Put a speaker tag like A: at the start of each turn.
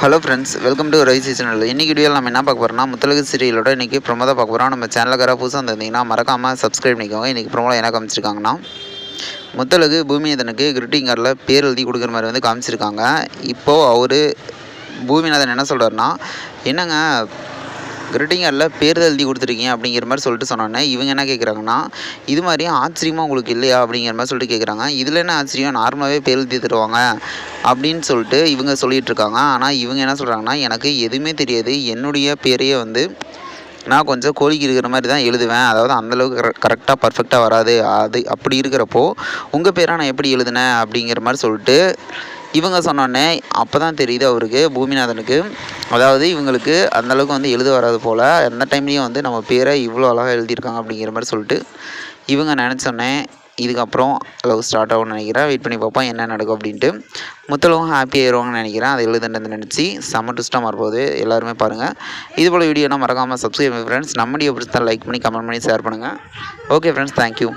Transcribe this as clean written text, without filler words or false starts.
A: Hello friends, welcome to rice channel. இன்றைக்கி வீடியோவில் நம்ம என்ன பார்க்க போகிறோம்னா, முத்தழகு சீரியலோட இன்றைக்கி ப்ரோமோ தான் பார்க்க போகிறோம். நம்ம சேனலுக்கார புதுசாக வந்திருந்தீங்கன்னா மறக்காமல் சப்ஸ்கிரைப் பண்ணிக்கோங்க. இன்றைக்கி ப்ரோமோவில் என்ன காமிச்சிருக்காங்கன்னா, முத்தழகு பூமிநாதனுக்கு கிரீட்டிங் கார்டில் பேர் எழுதி கொடுக்குற மாதிரி வந்து காமிச்சிருக்காங்க. இப்போது அவர் பூமிநாதன் என்ன சொல்கிறாருன்னா, என்னங்க கிரீட்டிங் கார்டில் பேர் எழுதி கொடுத்துருக்கீங்க அப்படிங்கிற மாதிரி சொல்லிட்டு சொன்னோன்னே, இவங்க என்ன கேட்குறாங்கன்னா, இது மாதிரி ஆச்சரியமாக உங்களுக்கு இல்லையா அப்படிங்கிற மாதிரி சொல்லிட்டு கேட்குறாங்க. இதில் என்ன ஆச்சரியம், நார்மலாகவே பேர் எழுதி தருவாங்க அப்படின்னு சொல்லிட்டு இவங்க சொல்லிகிட்டு இருக்காங்க. ஆனால் இவங்க என்ன சொல்கிறாங்கன்னா, எனக்கு எதுவுமே தெரியாது, என்னுடைய பேரையே வந்து நான் கொஞ்சம் கோழிக்கு இருக்கிற மாதிரி தான் எழுதுவேன், அதாவது அந்தளவுக்கு கரெக்டாக பர்ஃபெக்டாக வராது, அது அப்படி இருக்கிறப்போ உங்கள் பேராக நான் எப்படி எழுதுனேன் அப்படிங்கிற மாதிரி சொல்லிட்டு இவங்க சொன்னோடனே அப்போ தான் தெரியுது அவருக்கு, பூமிநாதனுக்கு, அதாவது இவங்களுக்கு அந்தளவுக்கு வந்து எழுத வராது போல். எந்த டைம்லேயும் வந்து நம்ம பேரை இவ்வளோ அழகாக எழுதியிருக்காங்க அப்படிங்கிற மாதிரி சொல்லிட்டு இவங்க நினச்சோன்னே இதுக்கப்புறம் லவ் ஸ்டார்ட் ஆகும்னு நினைக்கிறேன். வெயிட் பண்ணி பார்ப்போம் என்ன நடக்கும் அப்படின்ட்டு. முத்தளவும் ஹாப்பி ஆயிடுவாங்கன்னு நினைக்கிறேன். அதை எழுதுனது நினச்சி செம்ம ட்விஸ்ட்டாக மாறும்போது எல்லாருமே பாருங்கள். இதுபோல் வீடியோனா மறக்காமல் சப்ஸ்கிரைப் பண்ணி ஃப்ரெண்ட்ஸ். நம்ம வீடியோ பிடிச்சா லைக் பண்ணி கமெண்ட் பண்ணி ஷேர் பண்ணுங்கள். Okay friends, thank you.